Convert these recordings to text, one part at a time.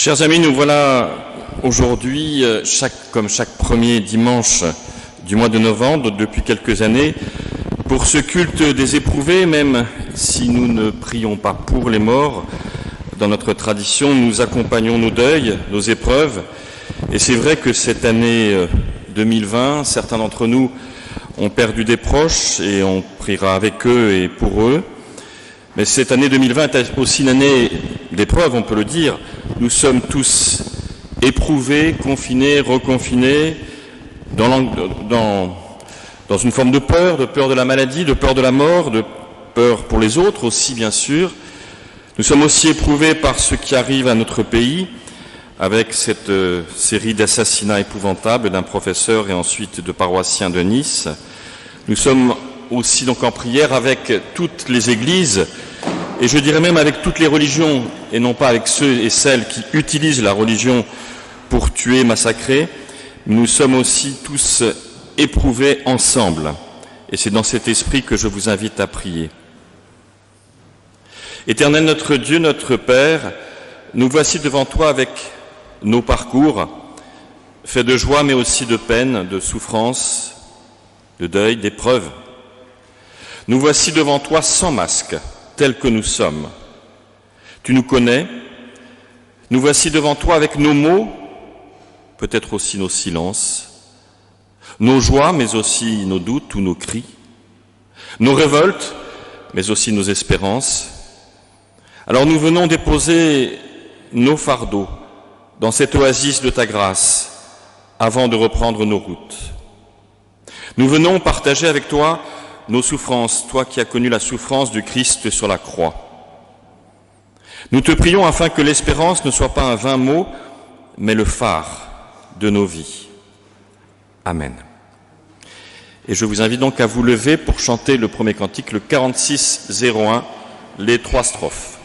Chers amis, nous voilà aujourd'hui, comme chaque premier dimanche du mois de novembre, depuis quelques années, pour ce culte des éprouvés, même si nous ne prions pas pour les morts. Dans notre tradition, nous accompagnons nos deuils, nos épreuves. Et c'est vrai que cette année 2020, certains d'entre nous ont perdu des proches et on priera avec eux et pour eux. Mais cette année 2020 est aussi une année d'épreuve, on peut le dire. Nous sommes tous éprouvés, confinés, reconfinés, dans une forme de peur de la maladie, de peur de la mort, de peur pour les autres aussi, bien sûr. Nous sommes aussi éprouvés par ce qui arrive à notre pays, avec cette série d'assassinats épouvantables d'un professeur et ensuite de paroissiens de Nice. Nous sommes aussi donc en prière avec toutes les églises, et je dirais même avec toutes les religions, et non pas avec ceux et celles qui utilisent la religion pour tuer, massacrer. Nous sommes aussi tous éprouvés ensemble, et c'est dans cet esprit que je vous invite à prier. Éternel notre Dieu, notre Père, nous voici devant toi avec nos parcours, faits de joie mais aussi de peine, de souffrance, de deuil, d'épreuve. Nous voici devant toi sans masque, tels que nous sommes. Tu nous connais. Nous voici devant toi avec nos mots, peut-être aussi nos silences, nos joies, mais aussi nos doutes ou nos cris, nos révoltes, mais aussi nos espérances. Alors nous venons déposer nos fardeaux dans cette oasis de ta grâce avant de reprendre nos routes. Nous venons partager avec toi nos souffrances, toi qui as connu la souffrance du Christ sur la croix. Nous te prions afin que l'espérance ne soit pas un vain mot, mais le phare de nos vies. Amen. Et je vous invite donc à vous lever pour chanter le premier cantique, le 46-01, les 3 strophes.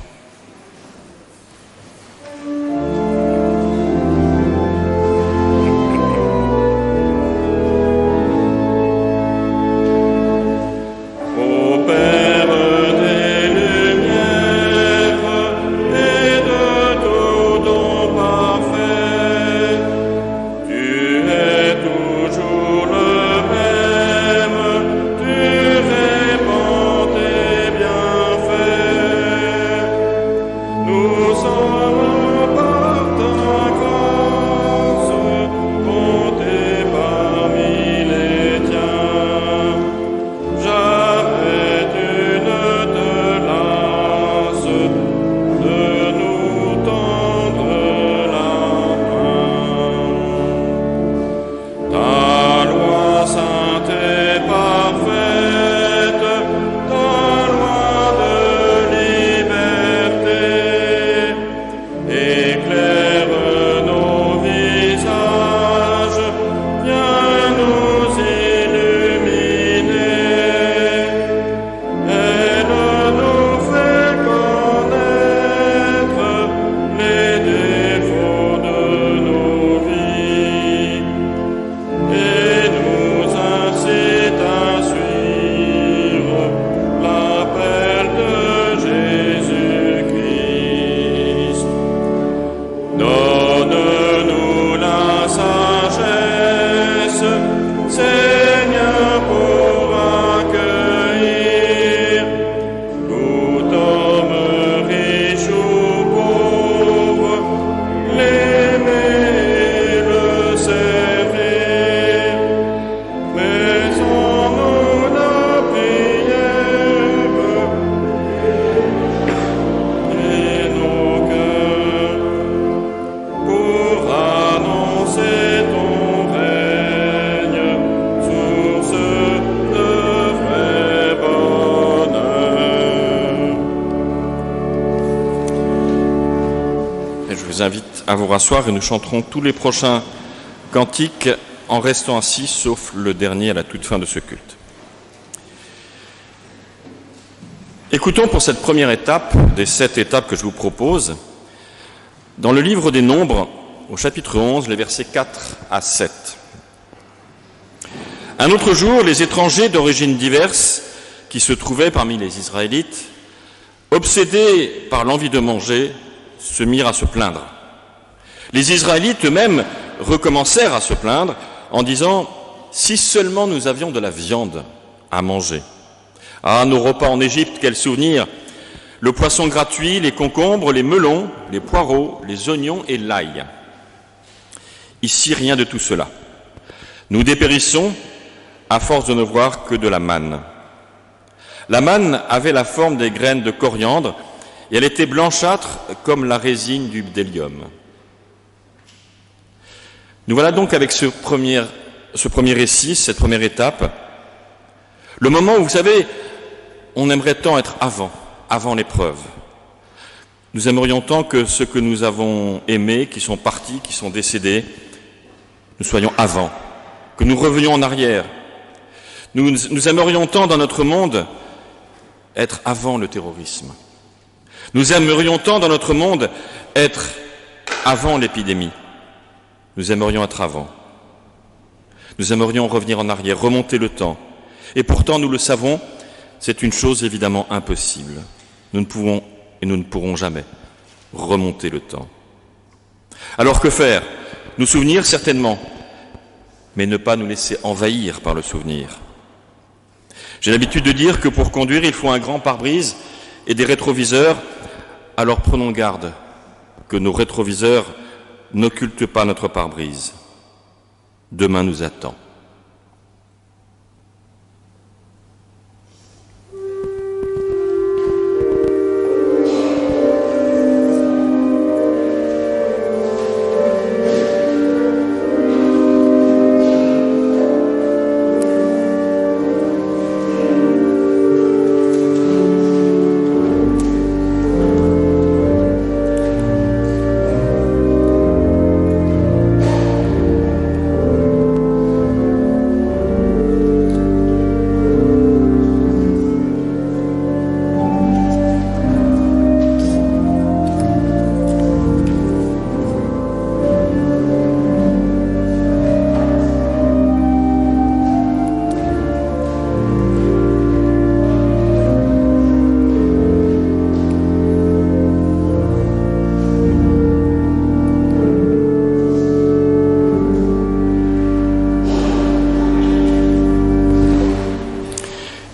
À vous rasseoir et nous chanterons tous les prochains cantiques en restant assis, sauf le dernier à la toute fin de ce culte. Écoutons pour cette première étape, des 7 étapes que je vous propose, dans le livre des Nombres, au chapitre 11, les versets 4 à 7. Un autre jour, les étrangers d'origines diverses qui se trouvaient parmi les Israélites, obsédés par l'envie de manger, se mirent à se plaindre. Les Israélites eux-mêmes recommencèrent à se plaindre en disant « Si seulement nous avions de la viande à manger !» Ah, nos repas en Égypte, quel souvenir! Le poisson gratuit, les concombres, les melons, les poireaux, les oignons et l'ail. Ici, rien de tout cela. Nous dépérissons à force de ne voir que de la manne. La manne avait la forme des graines de coriandre et elle était blanchâtre comme la résine du bdellium. Nous voilà donc avec ce premier récit, cette première étape, le moment où, vous savez, on aimerait tant être avant l'épreuve. Nous aimerions tant que ceux que nous avons aimés, qui sont partis, qui sont décédés, nous soyons avant, que nous revenions en arrière. Nous aimerions tant dans notre monde être avant le terrorisme. Nous aimerions tant dans notre monde être avant l'épidémie. Nous aimerions être avant. Nous aimerions revenir en arrière, remonter le temps. Et pourtant, nous le savons, c'est une chose évidemment impossible. Nous ne pouvons et nous ne pourrons jamais remonter le temps. Alors que faire? Nous souvenir certainement, mais ne pas nous laisser envahir par le souvenir. J'ai l'habitude de dire que pour conduire, il faut un grand pare-brise et des rétroviseurs. Alors prenons garde que nos rétroviseurs n'occultent pas notre pare-brise. Demain nous attend.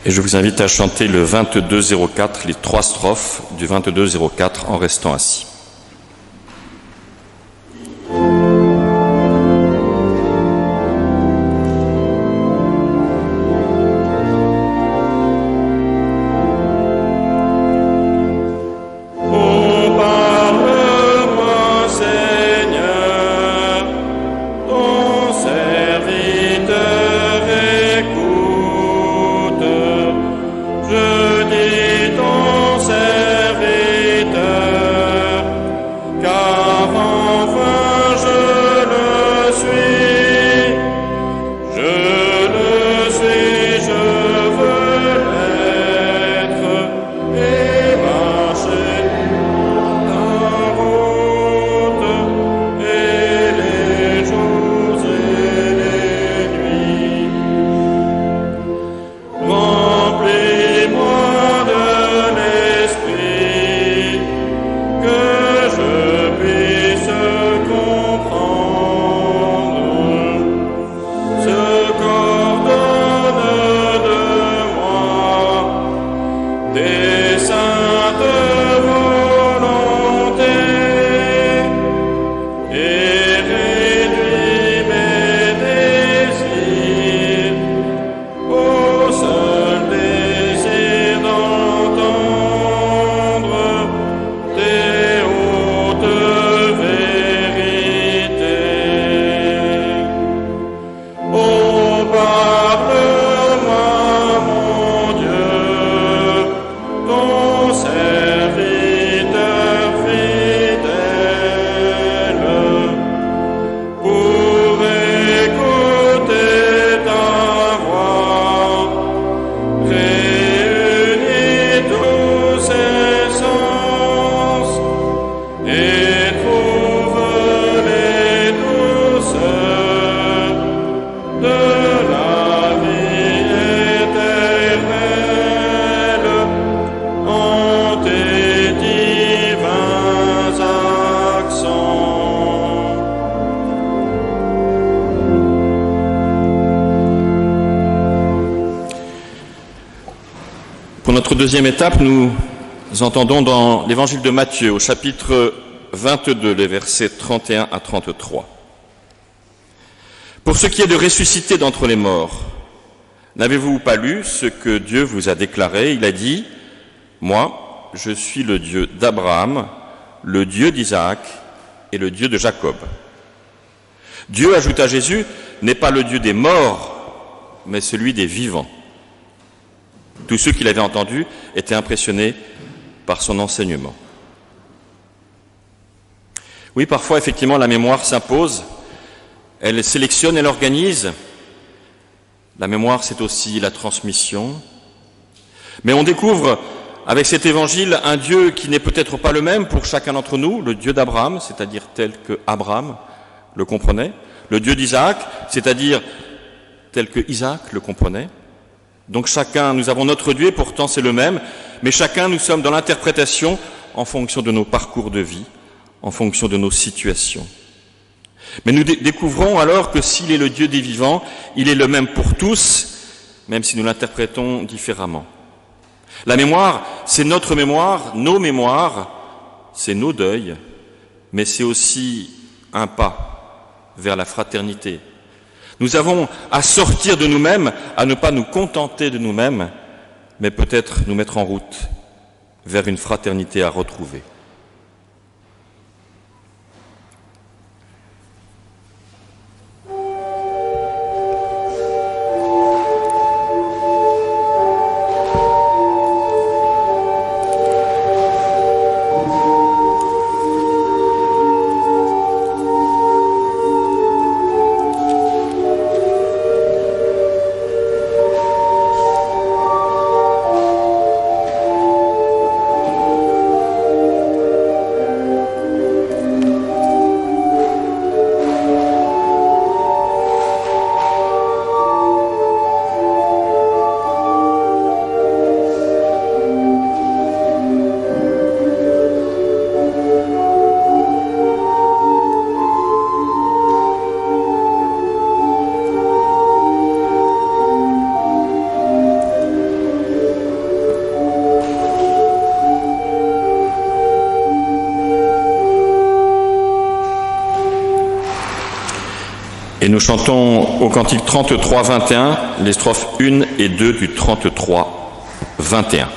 Et je vous invite à chanter le 2204, les 3 strophes du 2204 en restant assis. Je dis ton serviteur. Pour notre deuxième étape, nous entendons dans l'évangile de Matthieu, au chapitre 22, les versets 31 à 33. Pour ce qui est de ressusciter d'entre les morts, n'avez-vous pas lu ce que Dieu vous a déclaré? Il a dit, « Moi, je suis le Dieu d'Abraham, le Dieu d'Isaac et le Dieu de Jacob. » Dieu, ajouta Jésus, n'est pas le Dieu des morts, mais celui des vivants. Tous ceux qui l'avaient entendu étaient impressionnés par son enseignement. Oui, parfois, effectivement, la mémoire s'impose, elle sélectionne, elle organise. La mémoire, c'est aussi la transmission. Mais on découvre, avec cet évangile, un Dieu qui n'est peut-être pas le même pour chacun d'entre nous, le Dieu d'Abraham, c'est-à-dire tel que Abraham le comprenait, le Dieu d'Isaac, c'est-à-dire tel que Isaac le comprenait. Donc chacun, nous avons notre Dieu, et pourtant c'est le même, mais chacun, nous sommes dans l'interprétation en fonction de nos parcours de vie, en fonction de nos situations. Mais nous découvrons alors que s'il est le Dieu des vivants, il est le même pour tous, même si nous l'interprétons différemment. La mémoire, c'est notre mémoire, nos mémoires, c'est nos deuils, mais c'est aussi un pas vers la fraternité. Nous avons à sortir de nous-mêmes, à ne pas nous contenter de nous-mêmes, mais peut-être nous mettre en route vers une fraternité à retrouver. Et nous chantons au cantique 33, 21, les strophes 1 et 2 du 33, 21.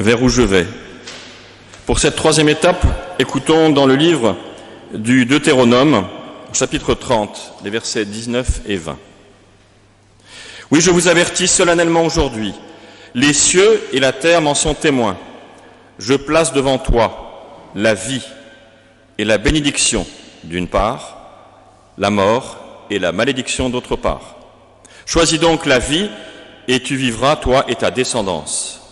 Vers où je vais. Pour cette troisième étape, écoutons dans le livre du Deutéronome, chapitre 30, les versets 19 et 20. Oui, je vous avertis solennellement aujourd'hui, les cieux et la terre m'en sont témoins. Je place devant toi la vie et la bénédiction d'une part, la mort et la malédiction d'autre part. Choisis donc la vie et tu vivras, toi et ta descendance.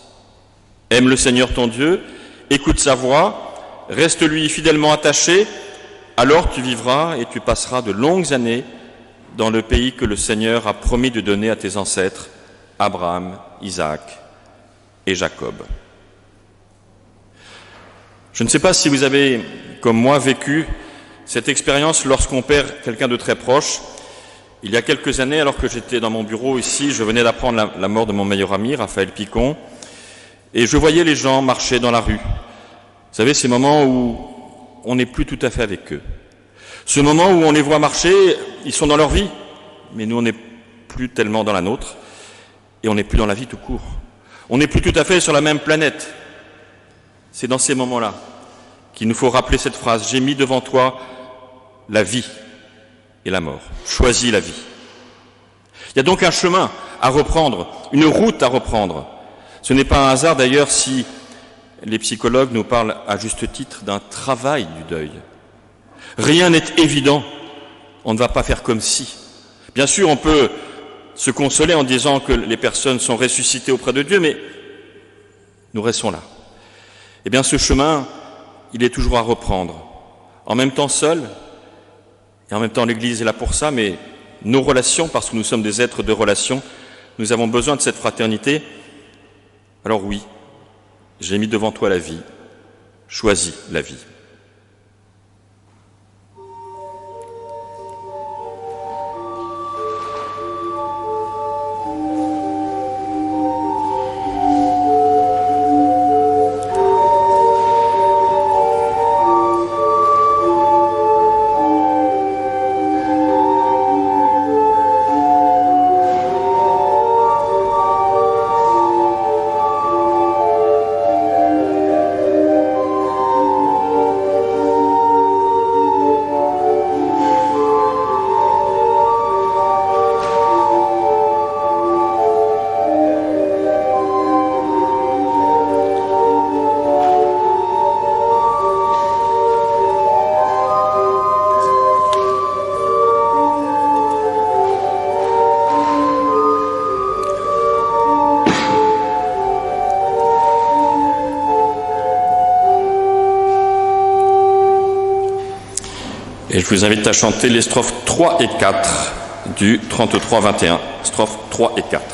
Aime le Seigneur ton Dieu, écoute sa voix, reste-lui fidèlement attaché, alors tu vivras et tu passeras de longues années dans le pays que le Seigneur a promis de donner à tes ancêtres, Abraham, Isaac et Jacob. Je ne sais pas si vous avez, comme moi, vécu cette expérience lorsqu'on perd quelqu'un de très proche. Il y a quelques années, alors que j'étais dans mon bureau ici, je venais d'apprendre la mort de mon meilleur ami, Raphaël Picon, et je voyais les gens marcher dans la rue. Vous savez, ces moments où on n'est plus tout à fait avec eux. Ce moment où on les voit marcher, ils sont dans leur vie, mais nous on n'est plus tellement dans la nôtre, et on n'est plus dans la vie tout court. On n'est plus tout à fait sur la même planète. C'est dans ces moments-là qu'il nous faut rappeler cette phrase: j'ai mis devant toi la vie et la mort. Choisis la vie. Il y a donc un chemin à reprendre, une route à reprendre. Ce n'est pas un hasard d'ailleurs si les psychologues nous parlent à juste titre d'un travail du deuil. Rien n'est évident, on ne va pas faire comme si. Bien sûr, on peut se consoler en disant que les personnes sont ressuscitées auprès de Dieu, mais nous restons là. Eh bien, ce chemin, il est toujours à reprendre. En même temps seul, et en même temps l'Église est là pour ça, mais nos relations, parce que nous sommes des êtres de relations, nous avons besoin de cette fraternité. Alors oui, j'ai mis devant toi la vie, choisis la vie. Et je vous invite à chanter les strophes 3 et 4 du 33-21. Strophes 3 et 4.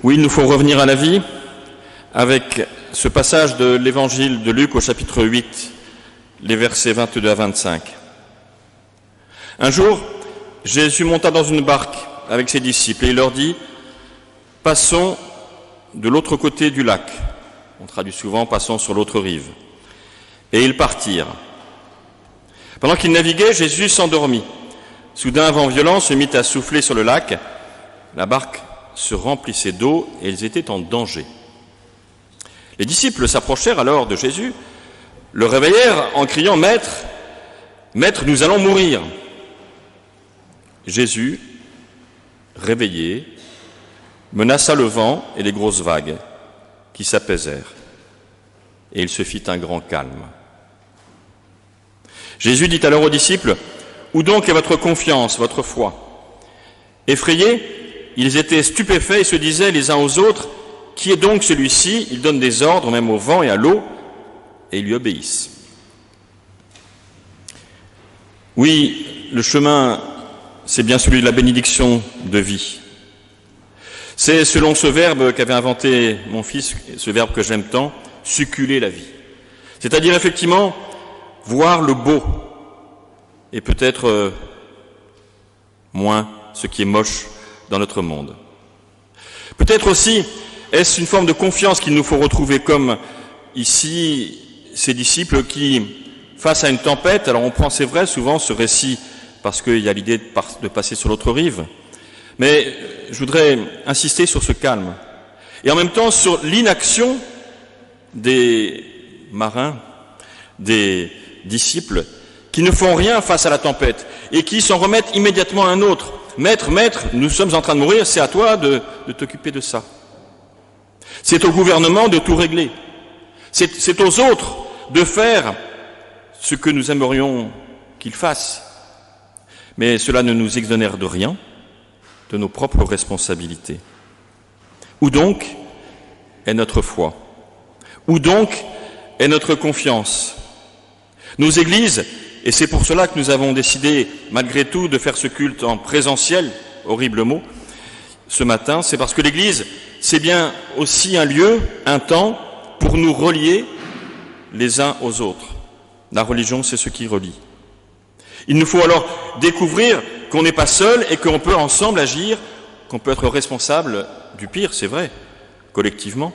Oui, il nous faut revenir à la vie avec ce passage de l'évangile de Luc au chapitre 8, les versets 22 à 25. Un jour, Jésus monta dans une barque avec ses disciples et il leur dit « Passons de l'autre côté du lac ». On traduit souvent « Passons sur l'autre rive ». Et ils partirent. Pendant qu'ils naviguaient, Jésus s'endormit. Soudain, un vent violent se mit à souffler sur le lac. La barque se remplissait d'eau et ils étaient en danger. Les disciples s'approchèrent alors de Jésus, le réveillèrent en criant « Maître, Maître, nous allons mourir !» Jésus, réveillé, menaça le vent et les grosses vagues qui s'apaisèrent et il se fit un grand calme. Jésus dit alors aux disciples « Où donc est votre confiance, votre foi ?» Effrayés, ils étaient stupéfaits et se disaient les uns aux autres « Qui est donc celui-ci ? Il donne des ordres même au vent et à l'eau, et ils lui obéissent. » Oui, le chemin, c'est bien celui de la bénédiction de vie. C'est selon ce verbe qu'avait inventé mon fils, ce verbe que j'aime tant, succuler la vie. C'est-à-dire effectivement voir le beau et peut-être moins ce qui est moche dans notre monde. Peut-être aussi est-ce une forme de confiance qu'il nous faut retrouver comme ici ces disciples qui, face à une tempête, alors on prend, c'est vrai, souvent ce récit parce qu'il y a l'idée de passer sur l'autre rive, mais je voudrais insister sur ce calme et en même temps sur l'inaction des marins des disciples qui ne font rien face à la tempête et qui s'en remettent immédiatement à un autre. Maître, maître, nous sommes en train de mourir, c'est à toi de t'occuper de ça. C'est au gouvernement de tout régler. C'est aux autres de faire ce que nous aimerions qu'ils fassent. Mais cela ne nous exonère de rien, de nos propres responsabilités. Où donc est notre foi? Où donc est notre confiance? Nos églises, et c'est pour cela que nous avons décidé, malgré tout, de faire ce culte en présentiel, horrible mot, ce matin, c'est parce que l'Église, c'est bien aussi un lieu, un temps, pour nous relier les uns aux autres. La religion, c'est ce qui relie. Il nous faut alors découvrir qu'on n'est pas seul et qu'on peut ensemble agir, qu'on peut être responsable du pire, c'est vrai, collectivement,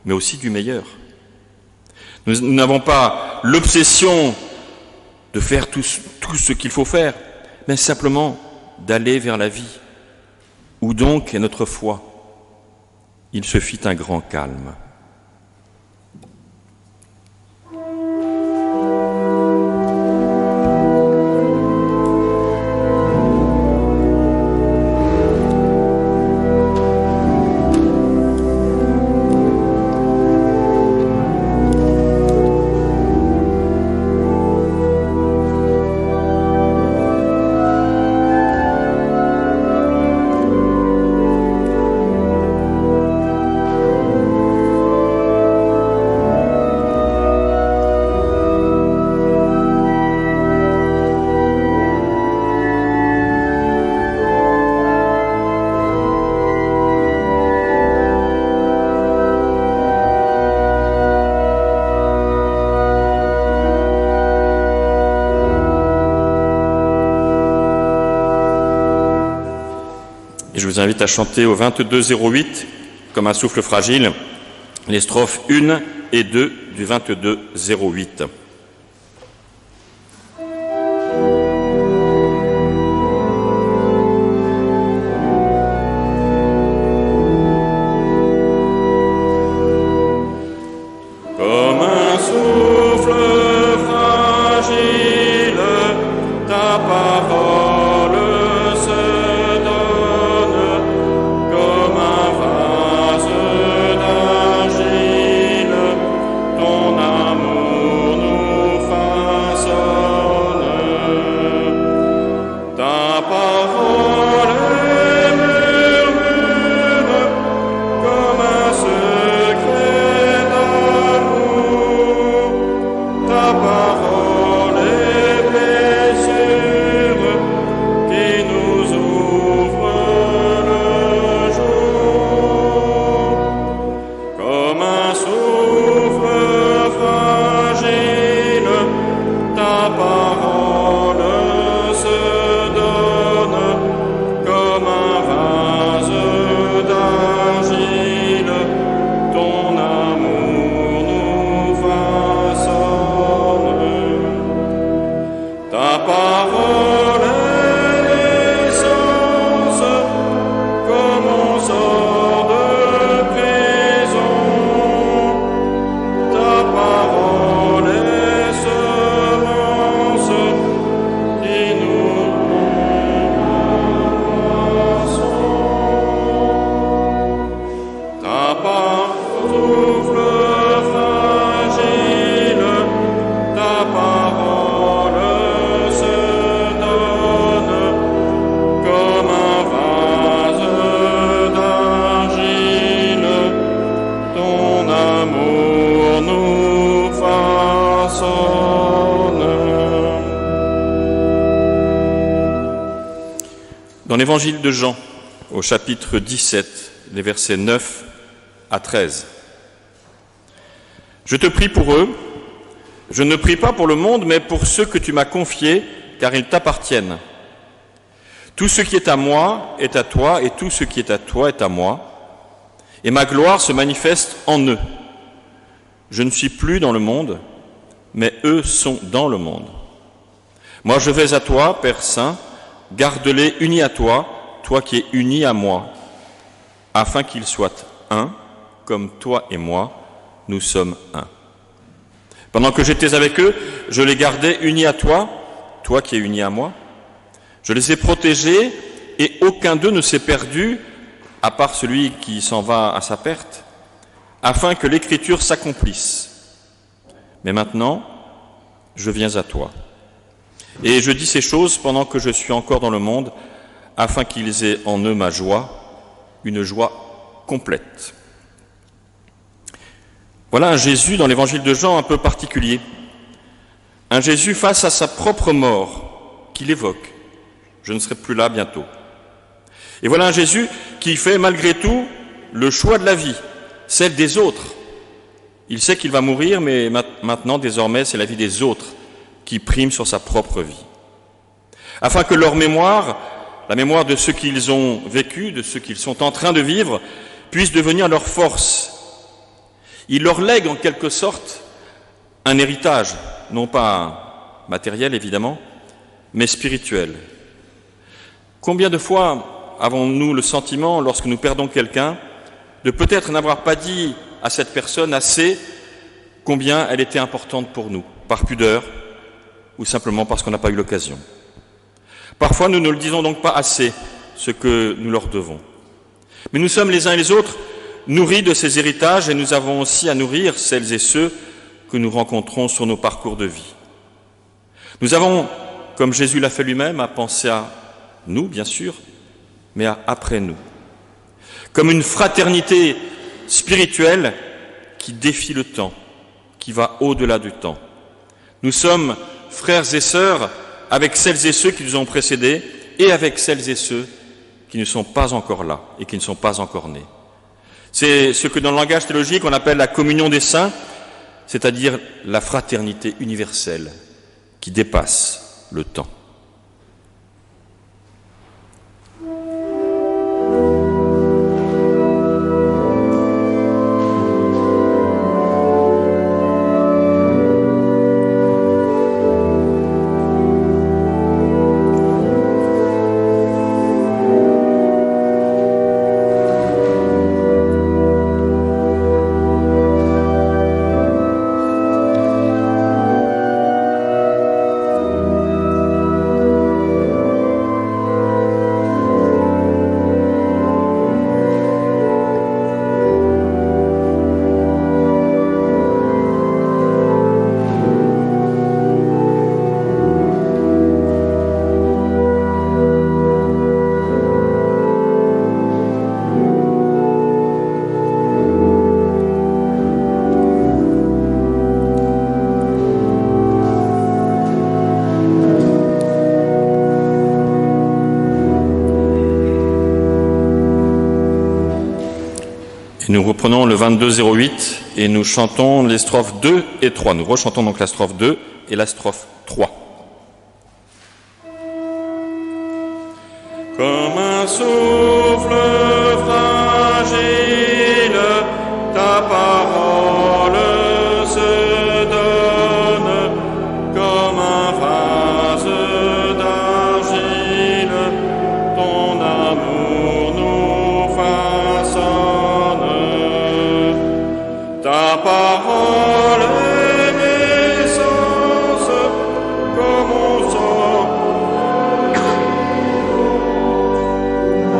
mais aussi du meilleur. Nous n'avons pas l'obsession de faire tout ce qu'il faut faire, mais simplement d'aller vers la vie. Où donc est notre foi? Il se fit un grand calme. Et je vous invite à chanter au 2208, comme un souffle fragile, les strophes 1 et 2 du 2208. Comme un souffle fragile, ta parole se donne, comme un vase d'argile, ton amour nous façonne. Ta parole est murmure, comme un secret d'amour. Ta parole est blessure qui nous ouvre le jour. Comme un souffle fragile, ta parole se donne, comme un vase d'argile, ton amour nous façonne. Ta parole est l'essence, comme on sort de prison. Ta parole est semence qui nous poisson. Ta parole souffle fragile, ta parole se donne, comme un vase d'argile, ton amour nous façonne. Dans l'évangile de Jean, au chapitre 17, les versets 9 à 13. Je te prie pour eux, je ne prie pas pour le monde, mais pour ceux que tu m'as confiés, car ils t'appartiennent. Tout ce qui est à moi est à toi, et tout ce qui est à toi est à moi. Et ma gloire se manifeste en eux. Je ne suis plus dans le monde, mais eux sont dans le monde. Moi je vais à toi, Père Saint, garde-les unis à toi, toi qui es uni à moi, afin qu'ils soient un, comme toi et moi, nous sommes un. Pendant que j'étais avec eux, je les gardais unis à toi, toi qui es uni à moi. Je les ai protégés et aucun d'eux ne s'est perdu, à part celui qui s'en va à sa perte, afin que l'Écriture s'accomplisse. Mais maintenant, je viens à toi. Et je dis ces choses pendant que je suis encore dans le monde, afin qu'ils aient en eux ma joie, une joie complète. Voilà un Jésus dans l'évangile de Jean un peu particulier. Un Jésus face à sa propre mort, qu'il évoque. Je ne serai plus là bientôt. Et voilà un Jésus qui fait malgré tout le choix de la vie, celle des autres. Il sait qu'il va mourir, mais maintenant, désormais, c'est la vie des autres qui prime sur sa propre vie. Afin que leur mémoire, la mémoire de ceux qu'ils ont vécu, de ceux qu'ils sont en train de vivre, puisse devenir leur force. Il leur lègue en quelque sorte un héritage, non pas matériel évidemment, mais spirituel. Combien de fois avons-nous le sentiment, lorsque nous perdons quelqu'un, de peut-être n'avoir pas dit à cette personne assez combien elle était importante pour nous, par pudeur ou simplement parce qu'on n'a pas eu l'occasion. Parfois, nous ne le disons donc pas assez, ce que nous leur devons. Mais nous sommes les uns et les autres nourris de ces héritages et nous avons aussi à nourrir celles et ceux que nous rencontrons sur nos parcours de vie. Nous avons, comme Jésus l'a fait lui-même, à penser à nous, bien sûr, mais à après nous. Comme une fraternité spirituelle qui défie le temps, qui va au-delà du temps. Nous sommes frères et sœurs avec celles et ceux qui nous ont précédés et avec celles et ceux qui ne sont pas encore là et qui ne sont pas encore nés. C'est ce que dans le langage théologique on appelle la communion des saints, c'est-à-dire la fraternité universelle qui dépasse le temps. Nous reprenons le 2208 et nous chantons les strophes 2 et 3. Nous rechantons donc la strophe 2 et la strophe 3. Comme un souffle fragile, ta parole se donne, comme un vase d'argile, ton amour nous façonne. Ta parole est l'essence, comme on sort.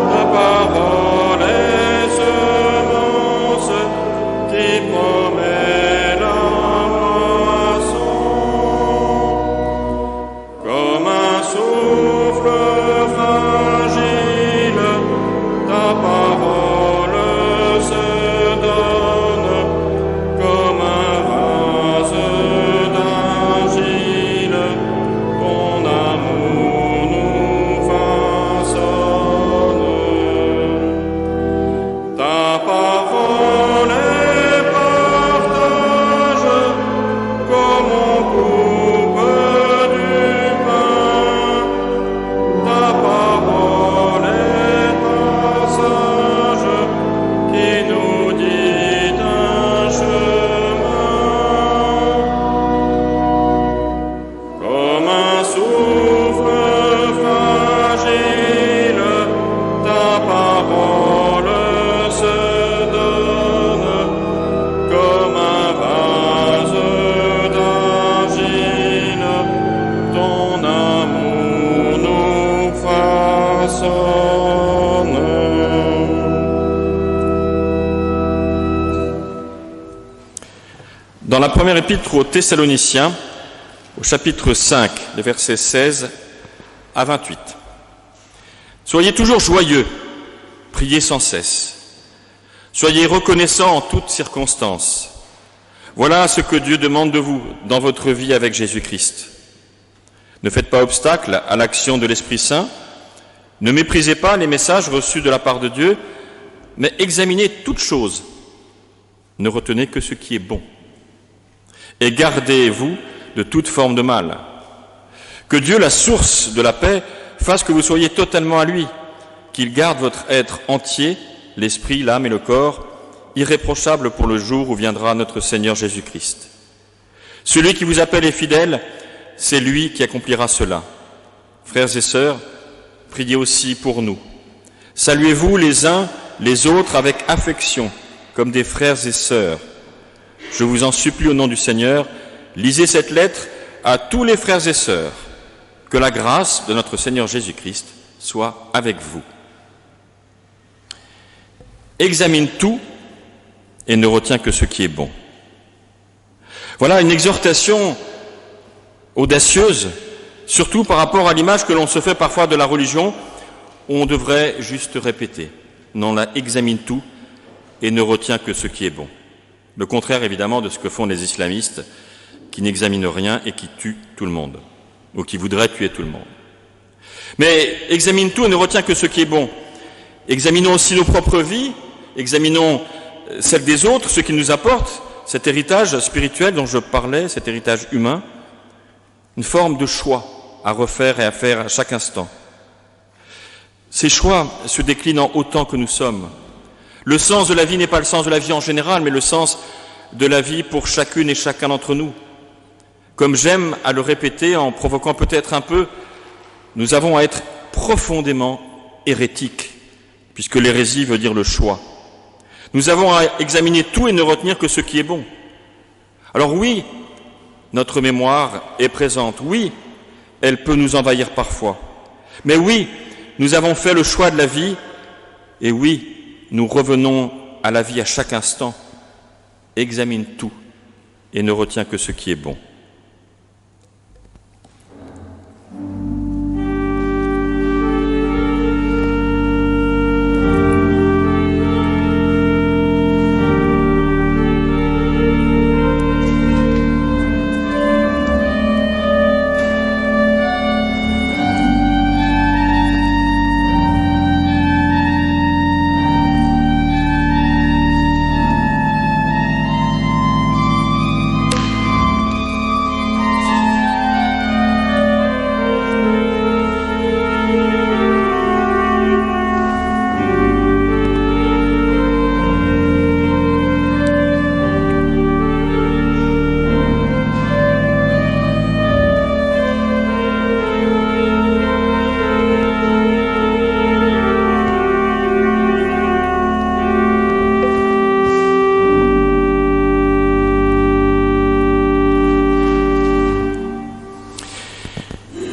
Ta parole est semence qui promet la moisson. Comme un souffle fragile, ta parole se donne, comme Dans la première épître aux Thessaloniciens, au chapitre 5, les versets 16 à 28. Soyez toujours joyeux, priez sans cesse. Soyez reconnaissants en toutes circonstances. Voilà ce que Dieu demande de vous dans votre vie avec Jésus-Christ. Ne faites pas obstacle à l'action de l'Esprit Saint. Ne méprisez pas les messages reçus de la part de Dieu, mais examinez toutes choses. Ne retenez que ce qui est bon. Et gardez-vous de toute forme de mal. Que Dieu, la source de la paix, fasse que vous soyez totalement à lui, qu'il garde votre être entier, l'esprit, l'âme et le corps, irréprochable pour le jour où viendra notre Seigneur Jésus-Christ. Celui qui vous appelle est fidèle, c'est lui qui accomplira cela. Frères et sœurs, priez aussi pour nous. Saluez-vous les uns les autres avec affection, comme des frères et sœurs. Je vous en supplie au nom du Seigneur, lisez cette lettre à tous les frères et sœurs. Que la grâce de notre Seigneur Jésus-Christ soit avec vous. Examine tout et ne retiens que ce qui est bon. Voilà une exhortation audacieuse, surtout par rapport à l'image que l'on se fait parfois de la religion, où on devrait juste répéter. Non, là, examine tout et ne retiens que ce qui est bon. Le contraire, évidemment, de ce que font les islamistes, qui n'examinent rien et qui tuent tout le monde, ou qui voudraient tuer tout le monde. Mais examine tout et ne retiens que ce qui est bon. Examinons aussi nos propres vies, examinons celles des autres, ce qu'ils nous apportent, cet héritage spirituel dont je parlais, cet héritage humain, une forme de choix à refaire et à faire à chaque instant. Ces choix se déclinent en autant que nous sommes. Le sens de la vie n'est pas le sens de la vie en général, mais le sens de la vie pour chacune et chacun d'entre nous. Comme j'aime à le répéter en provoquant peut-être un peu, nous avons à être profondément hérétiques, puisque l'hérésie veut dire le choix. Nous avons à examiner tout et ne retenir que ce qui est bon. Alors oui, notre mémoire est présente. Oui, elle peut nous envahir parfois. Mais oui, nous avons fait le choix de la vie. Et oui, nous revenons à la vie à chaque instant. Examine tout et ne retiens que ce qui est bon.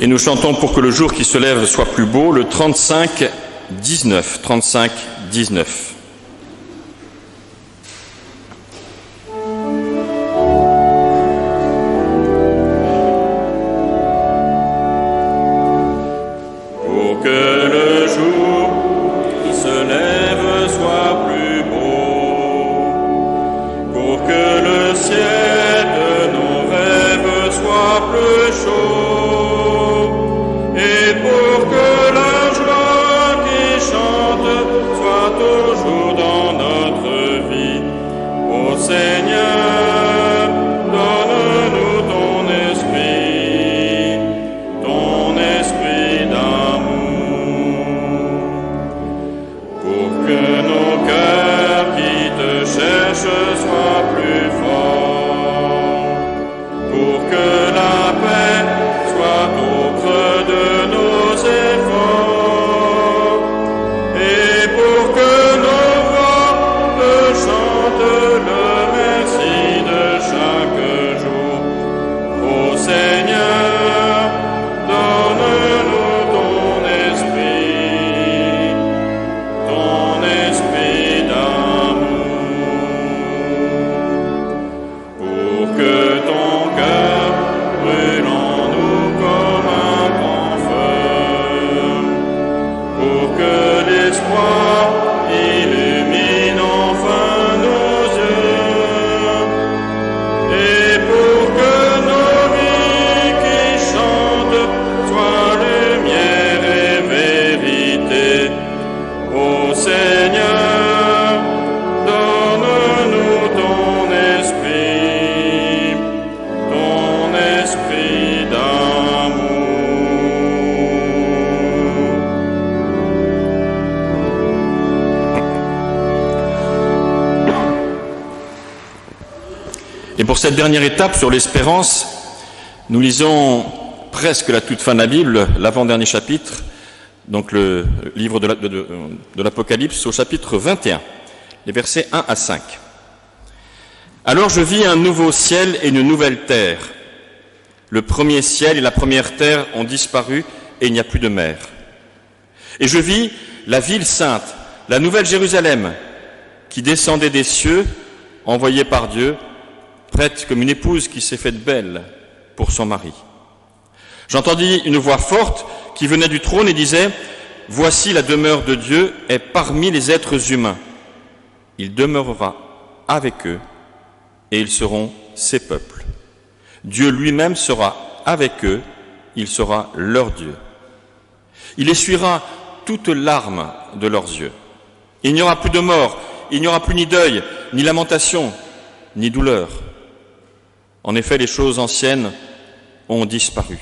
Et nous chantons pour que le jour qui se lève soit plus beau, le 35-19. 35-19. Pour que le jour qui se lève soit plus beau, pour que le ciel de nos rêves soit plus chaud, et pour que la joie qui chante soit toujours dans notre vie. Ô Seigneur, donne-nous ton esprit d'amour, pour que nos cœurs qui te cherchent soient plus forts, pour que la paix soit au creux de nos efforts, et pour que nos voix te chantent le merci. Et pour cette dernière étape sur l'espérance, nous lisons presque la toute fin de la Bible, l'avant-dernier chapitre, donc le livre de l'Apocalypse au chapitre 21, les versets 1 à 5. Alors je vis un nouveau ciel et une nouvelle terre. Le premier ciel et la première terre ont disparu et il n'y a plus de mer. Et je vis la ville sainte, la nouvelle Jérusalem, qui descendait des cieux, envoyée par Dieu, prête comme une épouse qui s'est faite belle pour son mari. J'entendis une voix forte qui venait du trône et disait « Voici la demeure de Dieu est parmi les êtres humains. Il demeurera avec eux et ils seront ses peuples. Dieu lui-même sera avec eux, il sera leur Dieu. Il essuiera toute larme de leurs yeux. Il n'y aura plus de mort, il n'y aura plus ni deuil, ni lamentation, ni douleur. En effet, les choses anciennes ont disparu. »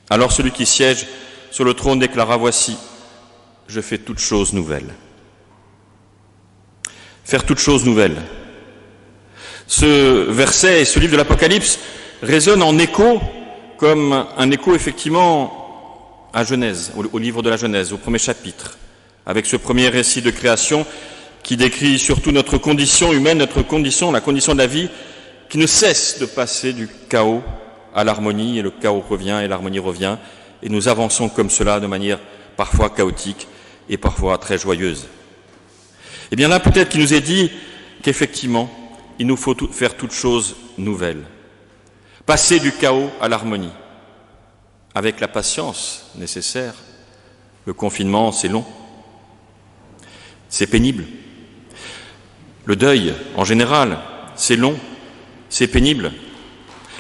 Alors celui qui siège sur le trône déclara « Voici, je fais toutes choses nouvelles. » Faire toutes choses nouvelles. Ce verset et ce livre de l'Apocalypse résonnent en écho, comme un écho effectivement à Genèse, au livre de la Genèse, au premier chapitre, avec ce premier récit de création qui décrit surtout notre condition humaine, notre condition, la condition de la vie, qui ne cesse de passer du chaos à l'harmonie, et le chaos revient et l'harmonie revient, et nous avançons comme cela de manière parfois chaotique et parfois très joyeuse. Et bien là, peut-être qu'il nous est dit qu'effectivement, il nous faut faire toutes choses nouvelles, passer du chaos à l'harmonie, avec la patience nécessaire. Le confinement, c'est long, c'est pénible. Le deuil, en général, c'est long, c'est pénible.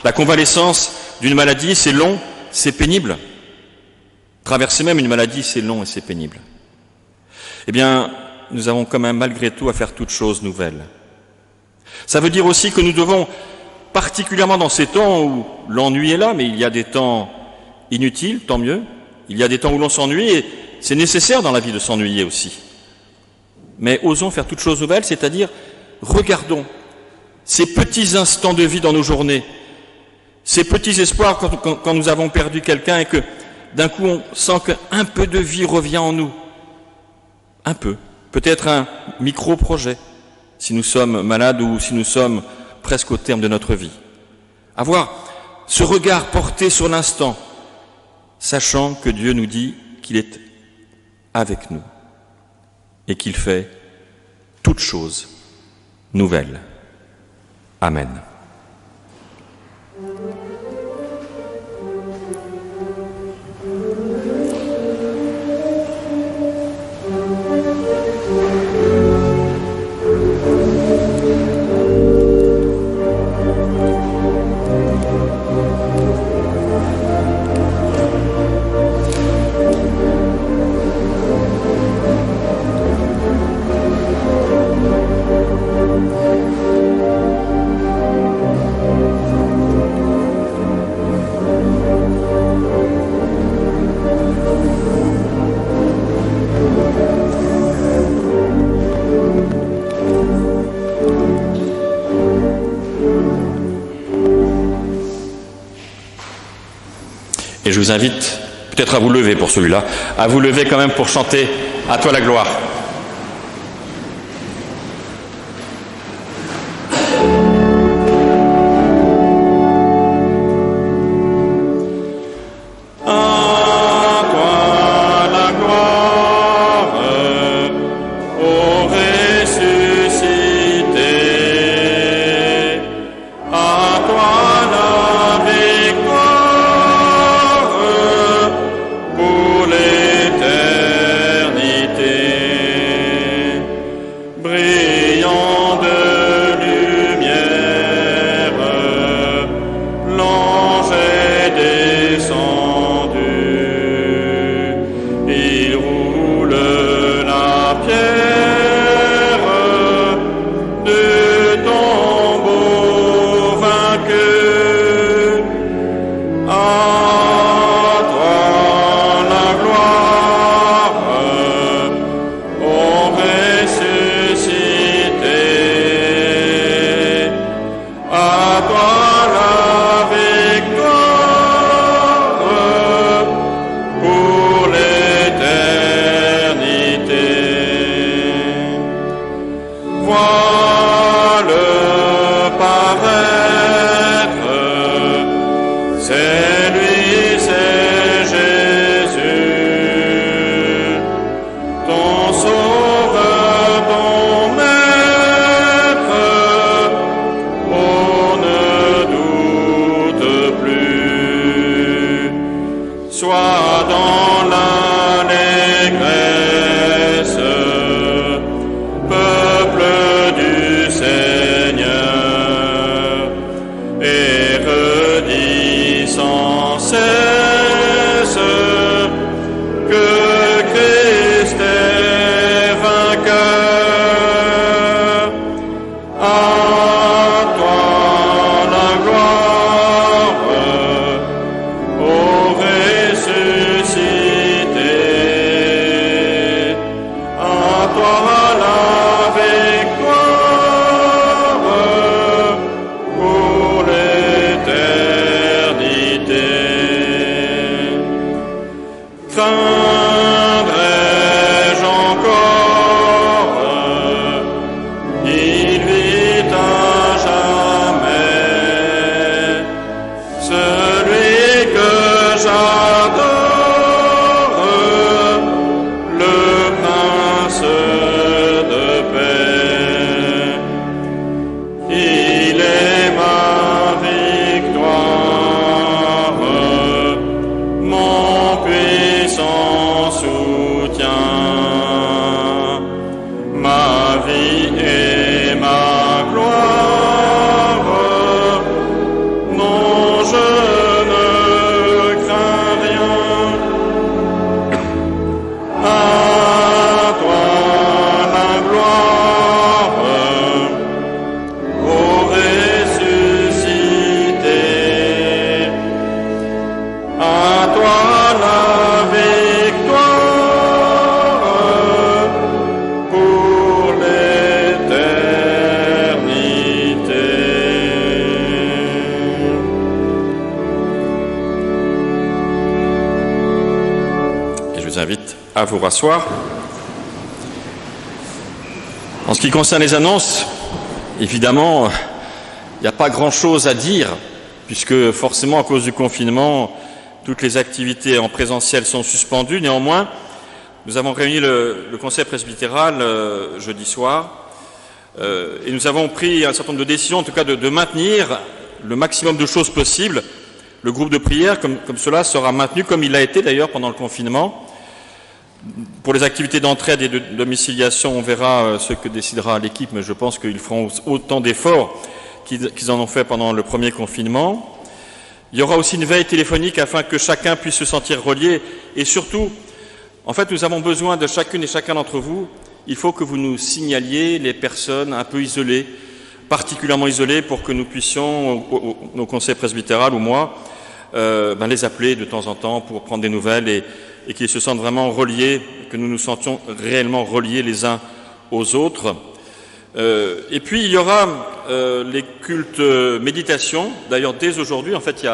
La convalescence d'une maladie, c'est long, c'est pénible. Traverser même une maladie, c'est long et c'est pénible. Eh bien, nous avons quand même malgré tout à faire toutes choses nouvelles. Ça veut dire aussi que nous devons, particulièrement dans ces temps où l'ennui est là, mais il y a des temps inutiles, tant mieux. Il y a des temps où l'on s'ennuie et c'est nécessaire dans la vie de s'ennuyer aussi. Mais osons faire toutes choses nouvelles, c'est-à-dire regardons ces petits instants de vie dans nos journées, ces petits espoirs quand nous avons perdu quelqu'un et que d'un coup on sent qu'un peu de vie revient en nous. Un peu. Peut-être un micro-projet, si nous sommes malades ou si nous sommes presque au terme de notre vie. Avoir ce regard porté sur l'instant, sachant que Dieu nous dit qu'il est avec nous et qu'il fait toutes choses nouvelles. Amen. Et je vous invite peut-être à vous lever pour celui-là, à vous lever quand même pour chanter « À toi la gloire ». Pour l'éternité. à vous rasseoir. En ce qui concerne les annonces, évidemment, il n'y a pas grand-chose à dire, puisque forcément, à cause du confinement, toutes les activités en présentiel sont suspendues. Néanmoins, nous avons réuni le conseil presbytéral jeudi soir, et nous avons pris un certain nombre de décisions, en tout cas de maintenir le maximum de choses possibles. Le groupe de prière, comme cela, sera maintenu, comme il l'a été d'ailleurs pendant le confinement. Pour les activités d'entraide et de domiciliation, on verra ce que décidera l'équipe, mais je pense qu'ils feront autant d'efforts qu'ils en ont fait pendant le premier confinement. Il y aura aussi une veille téléphonique afin que chacun puisse se sentir relié. Et surtout, en fait, nous avons besoin de chacune et chacun d'entre vous. Il faut que vous nous signaliez les personnes un peu isolées, particulièrement isolées, pour que nous puissions, au conseil presbytéral ou moi, les appeler de temps en temps pour prendre des nouvelles et qu'ils se sentent vraiment reliés, que nous nous sentions réellement reliés les uns aux autres. Et puis il y aura les cultes méditation. D'ailleurs, dès aujourd'hui, en fait,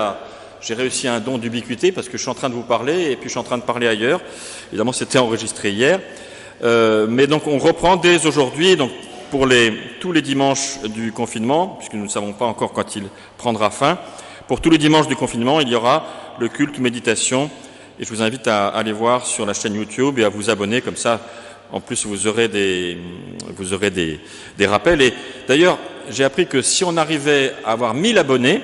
j'ai réussi un don d'ubiquité parce que je suis en train de vous parler et puis je suis en train de parler ailleurs. Évidemment, c'était enregistré hier. Mais donc, on reprend dès aujourd'hui, donc pour tous les dimanches du confinement, puisque nous ne savons pas encore quand il prendra fin. Pour tous les dimanches du confinement, il y aura le culte méditation. Et je vous invite à aller voir sur la chaîne YouTube et à vous abonner, comme ça, en plus, vous aurez des rappels. Et d'ailleurs, j'ai appris que si on arrivait à avoir 1000 abonnés,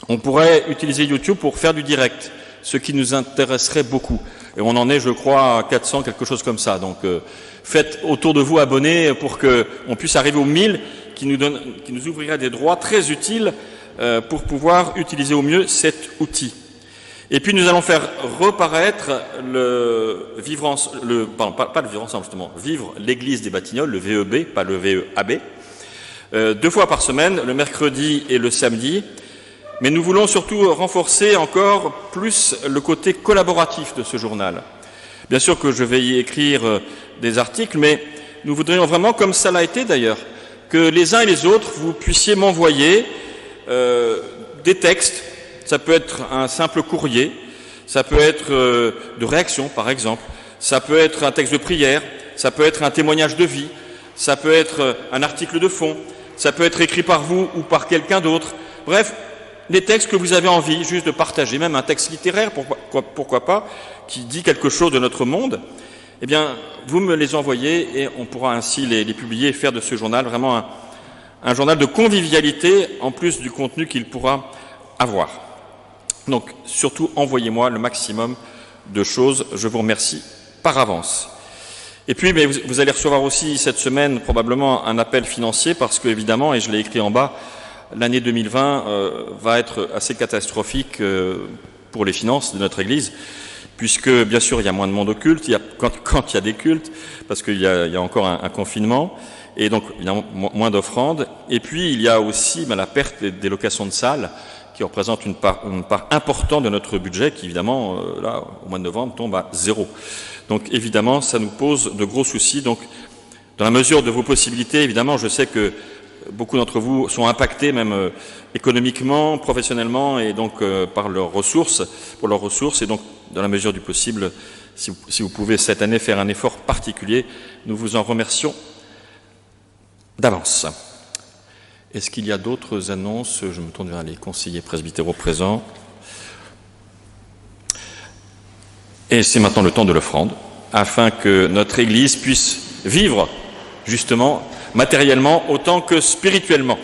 on pourrait utiliser YouTube pour faire du direct, ce qui nous intéresserait beaucoup. Et on en est, je crois, à 400, quelque chose comme ça. Donc, faites autour de vous abonnés pour qu'on puisse arriver aux 1000, qui nous ouvrirait des droits très utiles pour pouvoir utiliser au mieux cet outil. Et puis nous allons faire reparaître Vivre l'Église des Batignolles, le VEB, pas le VEAB, 2 fois par semaine, le mercredi et le samedi. Mais nous voulons surtout renforcer encore plus le côté collaboratif de ce journal. Bien sûr que je vais y écrire des articles, mais nous voudrions vraiment, comme ça l'a été d'ailleurs, que les uns et les autres, vous puissiez m'envoyer des textes. Ça peut être un simple courrier, ça peut être de réaction, par exemple, ça peut être un texte de prière, ça peut être un témoignage de vie, ça peut être un article de fond, ça peut être écrit par vous ou par quelqu'un d'autre. Bref, les textes que vous avez envie juste de partager, même un texte littéraire, pourquoi pas, qui dit quelque chose de notre monde, eh bien, vous me les envoyez et on pourra ainsi les publier et faire de ce journal vraiment un journal de convivialité, en plus du contenu qu'il pourra avoir. Donc, surtout, envoyez-moi le maximum de choses. Je vous remercie par avance. Et puis, mais vous allez recevoir aussi cette semaine probablement un appel financier parce que, évidemment, et je l'ai écrit en bas, l'année 2020 va être assez catastrophique pour les finances de notre Église, puisque, bien sûr, il y a moins de monde au culte, quand il y a des cultes, parce qu'il y a encore un confinement, et donc, évidemment, moins d'offrandes. Et puis, il y a aussi la perte des locations de salles, qui représente une part importante de notre budget, qui évidemment, là, au mois de novembre, tombe à 0. Donc évidemment, ça nous pose de gros soucis. Donc, dans la mesure de vos possibilités, évidemment, je sais que beaucoup d'entre vous sont impactés, même économiquement, professionnellement, et donc pour leurs ressources. Et donc, dans la mesure du possible, si vous pouvez cette année faire un effort particulier, nous vous en remercions d'avance. Est-ce qu'il y a d'autres annonces? Je me tourne vers les conseillers presbytéraux présents. Et c'est maintenant le temps de l'offrande, afin que notre Église puisse vivre, justement, matériellement autant que spirituellement.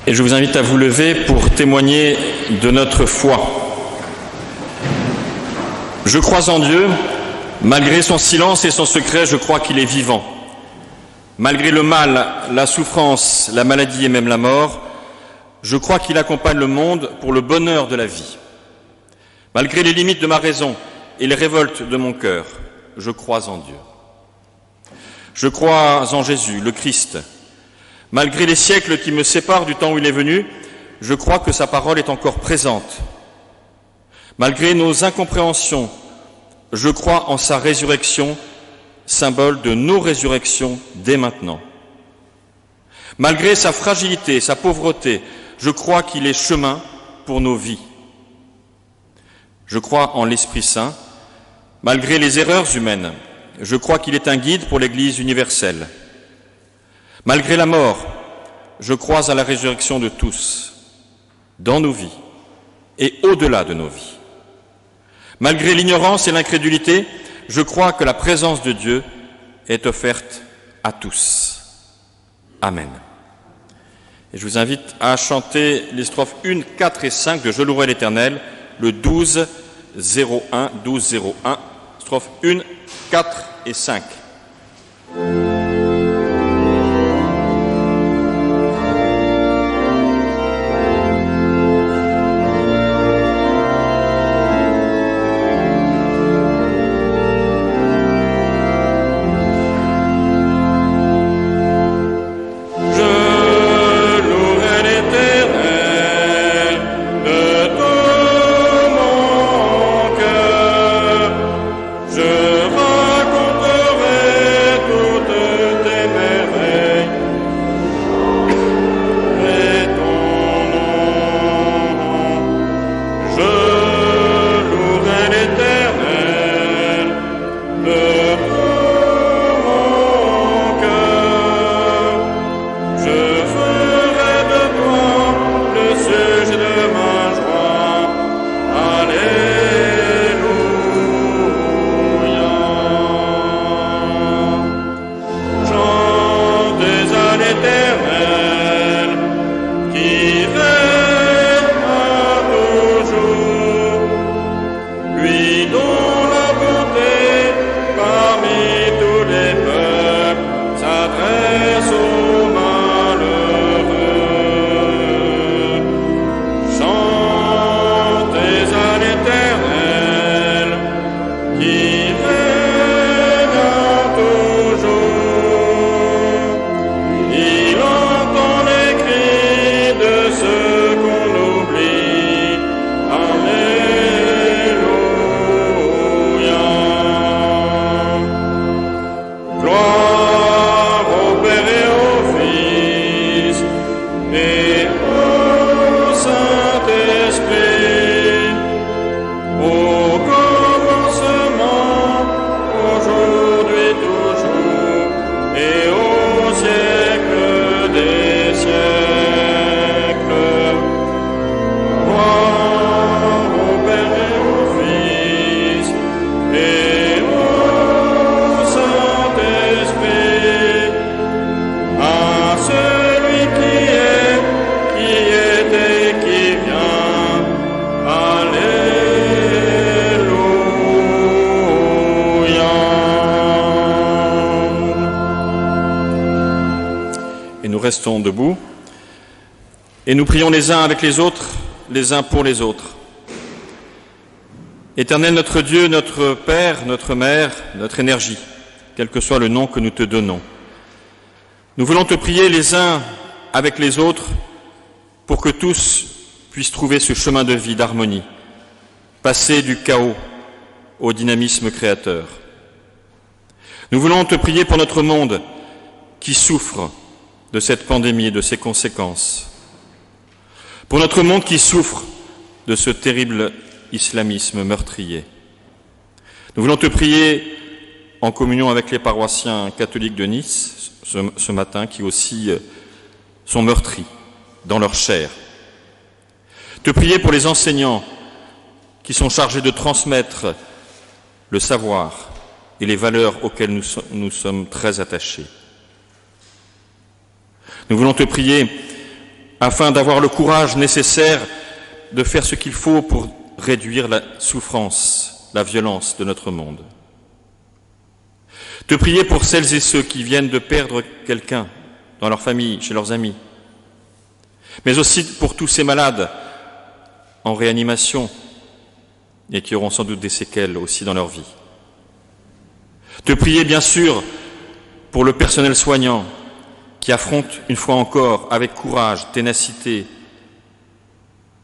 Et je vous invite à vous lever pour témoigner de notre foi. Je crois en Dieu, malgré son silence et son secret, je crois qu'il est vivant. Malgré le mal, la souffrance, la maladie et même la mort, je crois qu'il accompagne le monde pour le bonheur de la vie. Malgré les limites de ma raison et les révoltes de mon cœur, je crois en Dieu. Je crois en Jésus, le Christ. Malgré les siècles qui me séparent du temps où il est venu, je crois que sa parole est encore présente. Malgré nos incompréhensions, je crois en sa résurrection, symbole de nos résurrections dès maintenant. Malgré sa fragilité, sa pauvreté, je crois qu'il est chemin pour nos vies. Je crois en l'Esprit Saint. Malgré les erreurs humaines, je crois qu'il est un guide pour l'Église universelle. Malgré la mort, je crois à la résurrection de tous, dans nos vies et au-delà de nos vies. Malgré l'ignorance et l'incrédulité, je crois que la présence de Dieu est offerte à tous. Amen. Et je vous invite à chanter les strophes 1, 4 et 5 de Je louerai l'Éternel, le 12, 01, 12, 01, strophes 1, 4 et 5. Restons debout et nous prions les uns avec les autres, les uns pour les autres. Éternel notre Dieu, notre Père, notre Mère, notre énergie, quel que soit le nom que nous te donnons, nous voulons te prier les uns avec les autres pour que tous puissent trouver ce chemin de vie, d'harmonie, passer du chaos au dynamisme créateur. Nous voulons te prier pour notre monde qui souffre de cette pandémie et de ses conséquences. Pour notre monde qui souffre de ce terrible islamisme meurtrier. Nous voulons te prier en communion avec les paroissiens catholiques de Nice ce matin qui aussi sont meurtris dans leur chair. Te prier pour les enseignants qui sont chargés de transmettre le savoir et les valeurs auxquelles nous sommes très attachés. Nous voulons te prier afin d'avoir le courage nécessaire de faire ce qu'il faut pour réduire la souffrance, la violence de notre monde. De prier pour celles et ceux qui viennent de perdre quelqu'un dans leur famille, chez leurs amis, mais aussi pour tous ces malades en réanimation et qui auront sans doute des séquelles aussi dans leur vie. De prier bien sûr pour le personnel soignant qui affronte une fois encore avec courage, ténacité,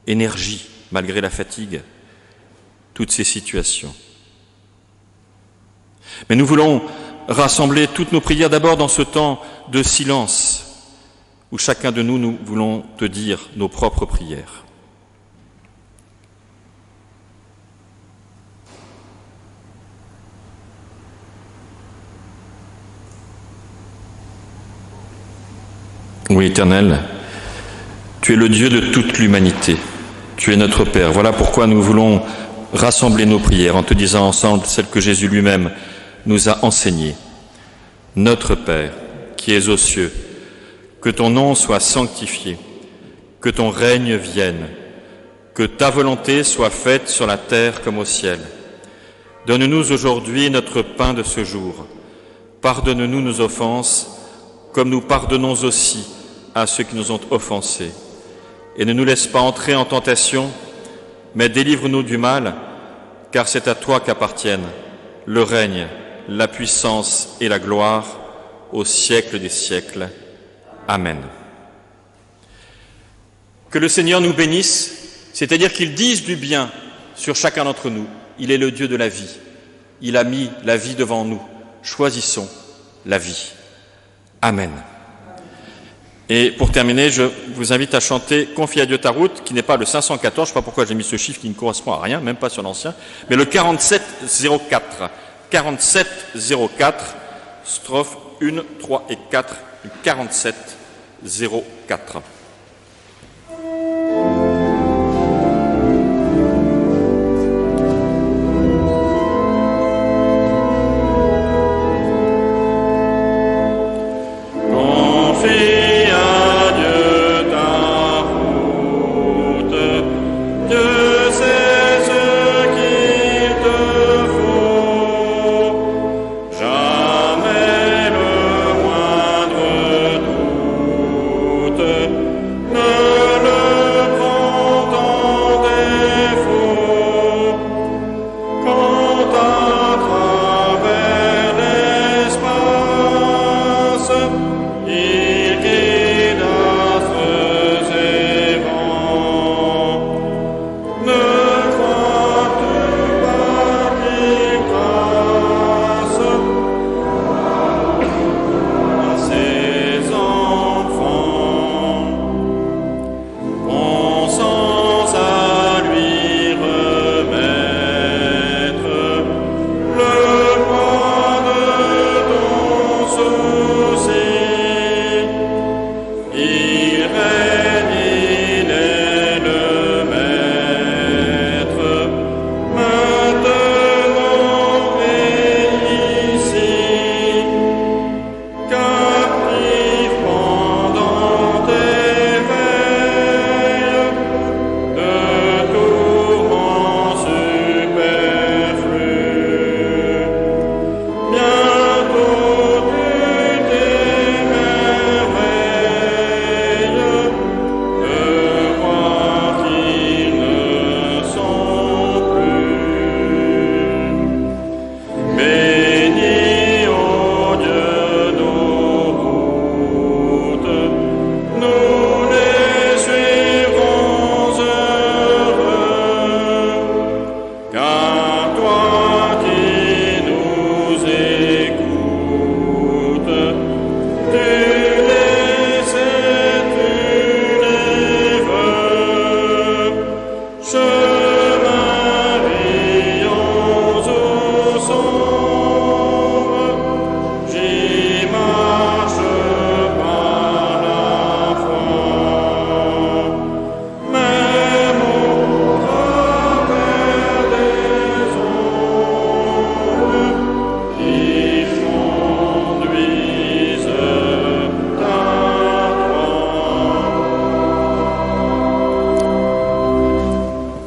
énergie, malgré la fatigue, toutes ces situations. Mais nous voulons rassembler toutes nos prières d'abord dans ce temps de silence où chacun de nous, nous voulons te dire nos propres prières. Oui, Éternel, tu es le Dieu de toute l'humanité. Tu es notre Père. Voilà pourquoi nous voulons rassembler nos prières en te disant ensemble celles que Jésus lui-même nous a enseignées. Notre Père, qui es aux cieux, que ton nom soit sanctifié, que ton règne vienne, que ta volonté soit faite sur la terre comme au ciel. Donne-nous aujourd'hui notre pain de ce jour. Pardonne-nous nos offenses, comme nous pardonnons aussi à ceux qui nous ont offensés. Et ne nous laisse pas entrer en tentation, mais délivre-nous du mal, car c'est à toi qu'appartiennent le règne, la puissance et la gloire au siècle des siècles. Amen. Que le Seigneur nous bénisse, c'est-à-dire qu'il dise du bien sur chacun d'entre nous. Il est le Dieu de la vie. Il a mis la vie devant nous. Choisissons la vie. Amen. Et pour terminer, je vous invite à chanter « Confie à Dieu ta route » qui n'est pas le 514, je ne sais pas pourquoi j'ai mis ce chiffre qui ne correspond à rien, même pas sur l'ancien, mais le 4704. 4704, strophes 1, 3 et 4, 4704. Jamais le moindre doute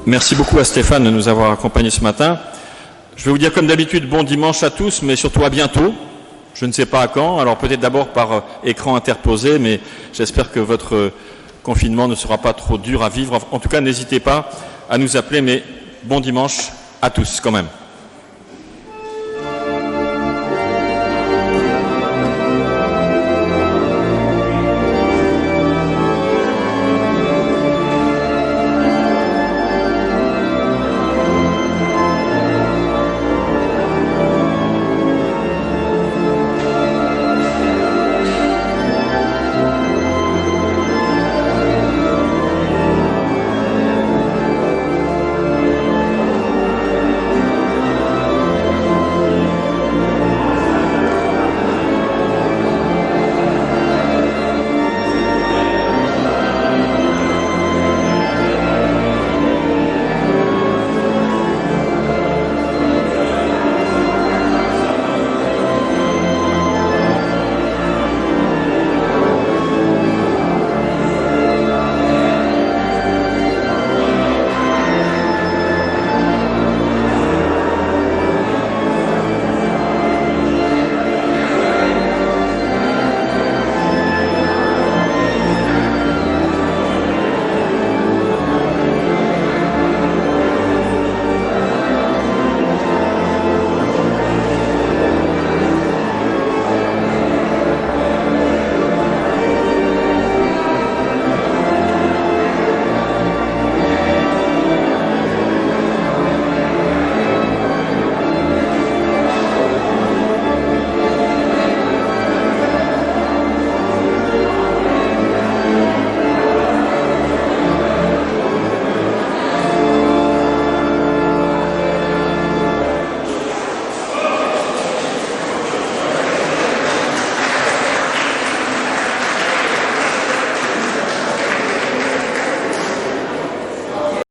Merci beaucoup à Stéphane de nous avoir accompagnés ce matin. Je vais vous dire comme d'habitude, bon dimanche à tous, mais surtout à bientôt. Je ne sais pas à quand, alors peut-être d'abord par écran interposé, mais j'espère que votre confinement ne sera pas trop dur à vivre. En tout cas, n'hésitez pas à nous appeler, mais bon dimanche à tous quand même.